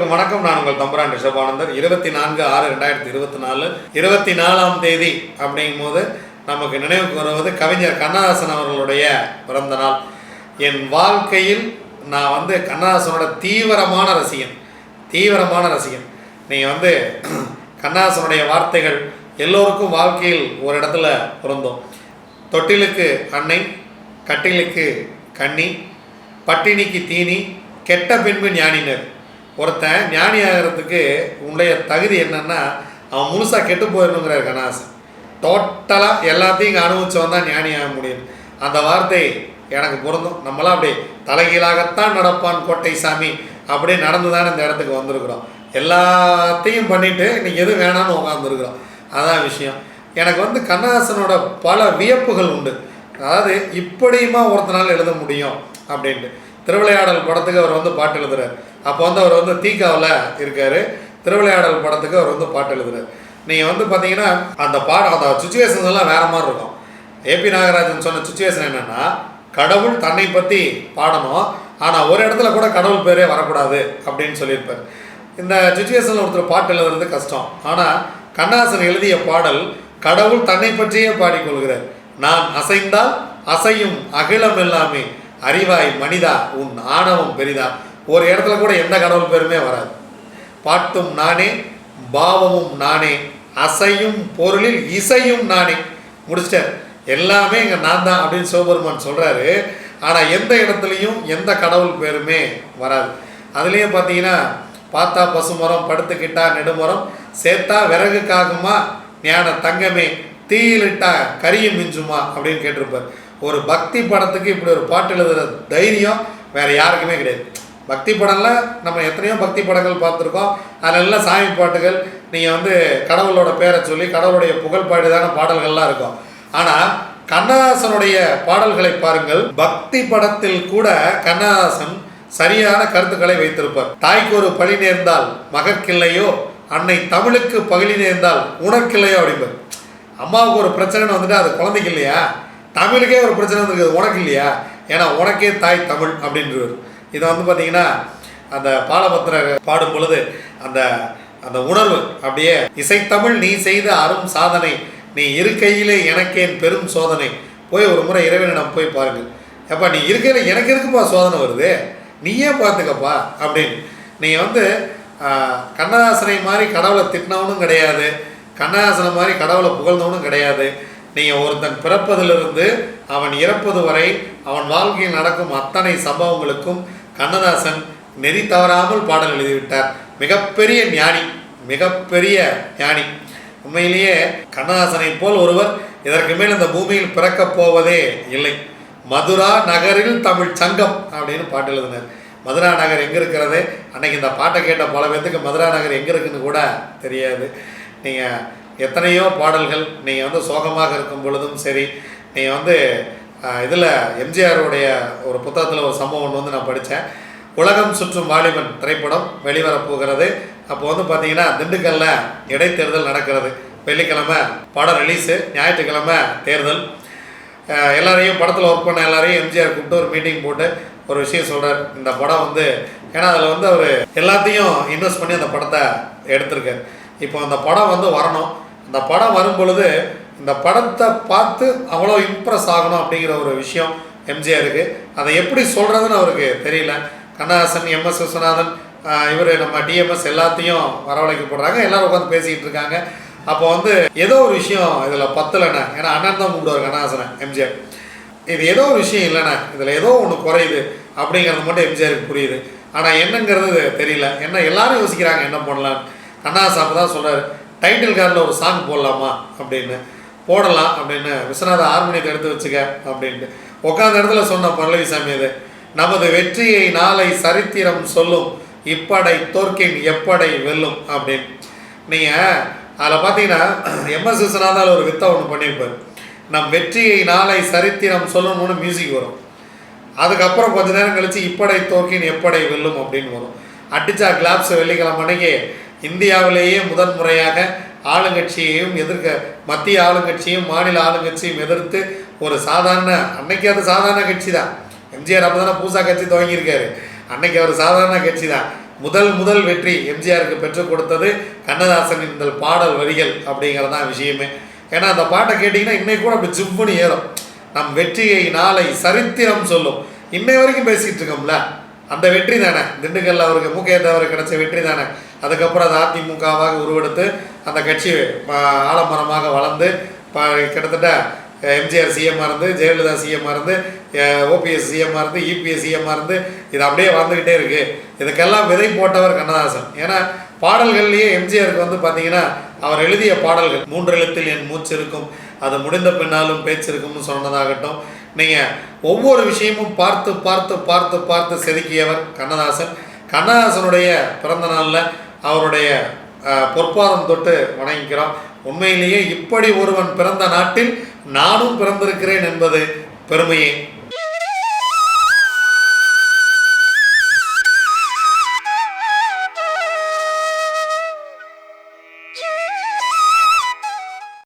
அனைவருக்கும் வணக்கம். நான் உங்கள் தம்புரான் ரிஷபானந்தர். 24/6/2024 24ஆம் தேதி அப்படிங்கும் போது நமக்கு நினைவுக்கு வருவது கவிஞர் கண்ணதாசன் அவர்களுடைய பிறந்த நாள். என் வாழ்க்கையில் நான் கண்ணதாசனோட தீவிரமான ரசிகன். நீங்கள் கண்ணதாசனுடைய வார்த்தைகள் எல்லோருக்கும் வாழ்க்கையில் ஒரு இடத்துல பொருந்தும். தொட்டிலுக்கு அன்னை, கட்டிலுக்கு கண்ணி, பட்டினிக்கு தீனி, கெட்ட பின்பு ஞானினர். ஒருத்தன் ஞானி ஆகிறதுக்கு உன்னுடைய தகுதி என்னன்னா அவன் முழுசாக கெட்டு போயிடணுங்கிறார் கண்ணதாசன். டோட்டலாக எல்லாத்தையும் இங்கே அனுபவிச்சவன் தான் ஞானி ஆக முடியும். அந்த வார்த்தை எனக்கு பொருந்தும். நம்மளாம் அப்படியே தலைகீழாகத்தான் நடப்பான் கோட்டை சாமி அப்படியே நடந்து தான் இந்த இடத்துக்கு வந்திருக்கிறோம். எல்லாத்தையும் பண்ணிவிட்டு இன்றைக்கி எது வேணான்னு உட்காந்துருக்குறோம். அதான் விஷயம். எனக்கு கண்ணதாசனோட பல வியப்புகள் உண்டு. அதாவது இப்படியுமா ஒருத்தனால் எழுத முடியும் அப்படின்ட்டு. திருவிளையாடல் படத்துக்கு அவர் பாட்டு எழுதுறார். அப்போ அவர் தீக்காவில் இருக்கார். திருவிளையாடல் படத்துக்கு அவர் பாட்டு எழுதுறார். நீங்கள் பார்த்தீங்கன்னா அந்த அந்த சுச்சுவேஷன்ஸ் எல்லாம் வேறு மாதிரி இருக்கும். ஏபி நாகராஜன் சொன்ன சுச்சுவேஷன் என்னென்னா, கடவுள் தன்னை பற்றி பாடணும், ஆனால் ஒரு இடத்துல கூட கடவுள் பேரே வரக்கூடாது அப்படின்னு சொல்லியிருப்பார். இந்த சுச்சுவேஷனில் ஒருத்தர் பாட்டு எழுதுறது கஷ்டம். ஆனால் கண்ணதாசன் எழுதிய பாடல் கடவுள் தன்னை பற்றியே பாடிக்கொள்கிறார். நான் அசைந்தால் அசையும் அகிலம் எல்லாமே, அறிவாய் மனிதா உன் ஆணவம் பெரிதா. ஒரு இடத்துல கூட எந்த கடவுள் பேருமே வராது. பாட்டும் நானே, பாவமும் நானே, அசையும் பொருளில் இசையும் நானே. முடிச்சிட்டார். எல்லாமே இங்கே நான் தான் அப்படின்னு சிவபெருமான் சொல்கிறாரு. ஆனால் எந்த இடத்துலையும் எந்த கடவுள் பேருமே வராது. அதுலேயே பார்த்தீங்கன்னா, பார்த்தா பசுமரம், படுத்துக்கிட்டா நெடுமரம், சேர்த்தா விறகு காகுமா, ஞான தங்கமே, தீயிலிட்டா கரியும் மிஞ்சுமா அப்படின்னு கேட்டிருப்பார். ஒரு பக்தி படத்துக்கு இப்படி ஒரு பாட்டு எழுதுகிற தைரியம் வேறு யாருக்குமே கிடையாது. பக்தி படம்லாம் நம்ம எத்தனையோ பக்தி படங்கள் பார்த்துருக்கோம். அதெல்லாம் சாமி பாட்டுகள், நீங்கள் கடவுளோட பேரை சொல்லி கடவுளுடைய புகழ்பாடுதான பாடல்கள்லாம் இருக்கும். ஆனால் கண்ணதாசனுடைய பாடல்களை பாருங்கள். பக்தி படத்தில் கூட கண்ணதாசன் சரியான கருத்துக்களை வைத்திருப்பார். தாய்க்கு ஒரு பழி நேர்ந்தால் மகற்கில்லையோ, அன்னை தமிழுக்கு பகலி நேர்ந்தால் உனக்கில்லையோ அப்படிம்பார். அம்மாவுக்கு ஒரு பிரச்சனைன்னு அது குழந்தைக்கு இல்லையா, தமிழுக்கே ஒரு பிரச்சனை வந்துருக்குது, உனக்கு இல்லையா, ஏன்னா உனக்கே தாய் தமிழ் அப்படின்றவர். இதை பார்த்தீங்கன்னா அந்த பாலபத்திர பாடும் பொழுது அந்த அந்த உணர்வு அப்படியே, இசைத்தமிழ் நீ செய்த அரும் சாதனை, நீ இருக்கையிலே எனக்கேன் பெரும் சோதனை. போய் ஒரு முறை இறைவனிடம் போய் பாருங்கள். எப்பா நீ இருக்கையில் எனக்கு இருக்குப்பா சோதனை வருது, நீயே பார்த்துக்கப்பா அப்படின்னு. நீங்கள் கண்ணதாசனை மாதிரி கடவுளை திட்டினவனும் கிடையாது, கண்ணதாசனை மாதிரி கடவுளை புகழ்ந்தவனும் கிடையாது. நீங்கள் ஒருத்தன் பிறப்பதிலிருந்து அவன் இறப்பது வரை அவன் வாழ்க்கையில் நடக்கும் அத்தனை சம்பவங்களுக்கும் கண்ணதாசன் நெறி தவறாமல் பாடல் எழுதிவிட்டார். மிகப்பெரிய ஞானி. உண்மையிலேயே கண்ணதாசனை போல் ஒருவர் இதற்கு மேல் இந்த பூமியில் பிறக்கப் போவதே இல்லை. மதுரா நகரில் தமிழ் சங்கம் அப்படின்னு பாட்டு எழுதினார். மதுரா நகர் எங்கே இருக்கிறது? அன்னைக்கு இந்த பாட்டை கேட்ட பல பேர்த்துக்கு மதுரா நகர் எங்கே இருக்குன்னு கூட தெரியாது. நீங்கள் எத்தனையோ பாடல்கள், நீங்கள் சோகமாக இருக்கும் பொழுதும் சரி, நீங்கள் இதில் எம்ஜிஆருடைய ஒரு புத்தகத்தில் ஒரு சம்பவம் நான் படித்தேன். உலகம் சுற்றும் வாலிபன் திரைப்படம் வெளிவரப்போகிறது. அப்போ பார்த்தீங்கன்னா திண்டுக்கல்லில் இடைத்தேர்தல் நடக்கிறது. வெள்ளிக்கிழமை படம் ரிலீஸு, ஞாயிற்றுக்கிழமை தேர்தல். எல்லாரையும் படத்தில் ஒர்க் பண்ண எல்லாரையும் எம்ஜிஆர் கூப்பிட்டு ஒரு மீட்டிங் போட்டு ஒரு விஷயம் சொல்கிறார். இந்த படம் ஏன்னா அதில் அவர் எல்லாத்தையும் இன்வெஸ்ட் பண்ணி அந்த படத்தை எடுத்திருக்கார். இப்போ அந்த படம் வரணும். அந்த படம் வரும் பொழுது இந்த படத்தை பார்த்து அவ்வளோ இம்ப்ரெஸ் ஆகணும் அப்படிங்கிற ஒரு விஷயம் எம்ஜிஆருக்கு. அதை எப்படி சொல்கிறதுன்னு அவருக்கு தெரியல. கண்ணதாசன், MS விஸ்வநாதன், இவர் நம்ம டிஎம்எஸ் எல்லாத்தையும் வரவழைக்கப்படுறாங்க. எல்லோரும் உட்காந்து பேசிக்கிட்டு இருக்காங்க. அப்போ ஏதோ ஒரு விஷயம் இதில் பத்தலைண்ணே, ஏன்னா அண்ணன் தான் கூப்பிடுவார் கண்ணதாசனை எம்ஜிஆர். இது ஏதோ ஒரு விஷயம் இல்லைண்ணே, இதில் ஏதோ ஒன்று குறையுது அப்படிங்கிறது மட்டும் எம்ஜிஆருக்கு புரியுது. ஆனால் என்னங்கிறது தெரியல. என்ன எல்லாரும் யோசிக்கிறாங்க என்ன பண்ணலான்னு. கண்ணதாசன் அப்போ தான் சொல்கிறார், டைட்டில் கார்டில் ஒரு சாங் போடலாமா அப்படின்னு. போடலாம் அப்படின்னு. விஸ்வநாத ஹார்மோனியத்தை எடுத்து வச்சுக்க அப்படின்ட்டு உட்காந்த இடத்துல சொன்ன பல்லவிசாமி இது. நமது வெற்றியை நாளை சரித்திரம் சொல்லும், இப்படை தோற்கின் எப்படை வெல்லும் அப்படின்னு. நீங்கள் அதில் பார்த்தீங்கன்னா MS விஸ்வநாதால் ஒரு வித்தை ஒன்று பண்ணியிருப்பார். நம் வெற்றியை நாளை சரித்திரம் சொல்லணும்னு மியூசிக் வரும். அதுக்கப்புறம் கொஞ்ச நேரம் கழித்து இப்படை தோற்கின் எப்படை வெல்லும் அப்படின்னு வரும். அடித்தா கிளாப்ஸ். வெள்ளிக்கிழமை அன்னைக்கு இந்தியாவிலேயே முதன் முறையாக ஆளுங்கட்சியையும் மத்திய ஆளுங்கட்சியும் மாநில ஆளுங்கட்சியும் எதிர்த்து ஒரு அன்னைக்கு அது சாதாரண கட்சி தான். எம்ஜிஆர் அப்போ தானே பூசா கட்சி துவங்கியிருக்காரு. அன்னைக்கு அவர் சாதாரண கட்சி தான். முதல் வெற்றி எம்ஜிஆருக்கு பெற்றுக் கொடுத்தது கண்ணதாசனின் இந்த பாடல் வரிகள் அப்படிங்கிறதான் விஷயமே. ஏன்னா அந்த பாட்டை கேட்டிங்கன்னா இன்னைக்கு கூட அப்படி ஜிவ்வுன்னு ஏறும். நம் வெற்றியை நாளை சரித்திரம் சொல்லும். இன்னை வரைக்கும் பேசிகிட்டு இருக்கோம்ல, அந்த வெற்றி தானே திண்டுக்கல்ல அவருக்கு மூக்கையத்தவருக்கு கிடைச்ச வெற்றி தானே. அதுக்கப்புறம் அது அதிமுகவாக உருவெடுத்து அந்த கட்சி ஆலமரமாக வளர்ந்து கிட்டத்தட்ட எம்ஜிஆர் சிஎம்மாக இருந்து, ஜெயலலிதா சிஎம்மாக இருந்து, ஓபிஎஸ் சிஎம்மாக இருந்து, இபிஎஸ் சிஎம்மாக இருந்து, இது அப்படியே வந்துக்கிட்டே இருக்குது. இதுக்கெல்லாம் விதை போட்டவர் கண்ணதாசன். ஏன்னா பாடல்கள்லேயே எம்ஜிஆருக்கு வந்து பார்த்தீங்கன்னா அவர் எழுதிய பாடல்கள் 3 எழுத்தில் என் மூச்சு இருக்கும், அது முடிந்த பின்னாலும் பேச்சு இருக்கும்னு சொன்னதாகட்டும், நீங்கள் ஒவ்வொரு விஷயமும் பார்த்து பார்த்து பார்த்து பார்த்து செதுக்கியவர் கண்ணதாசன். கண்ணதாசனுடைய பிறந்த நாளில் அவருடைய பொற்பாதம் தொட்டு வணங்கிக்கிறோம். உண்மையிலேயே இப்படி ஒருவன் பிறந்த நாட்டில் நானும் பிறந்திருக்கிறேன் என்பது பெருமையே.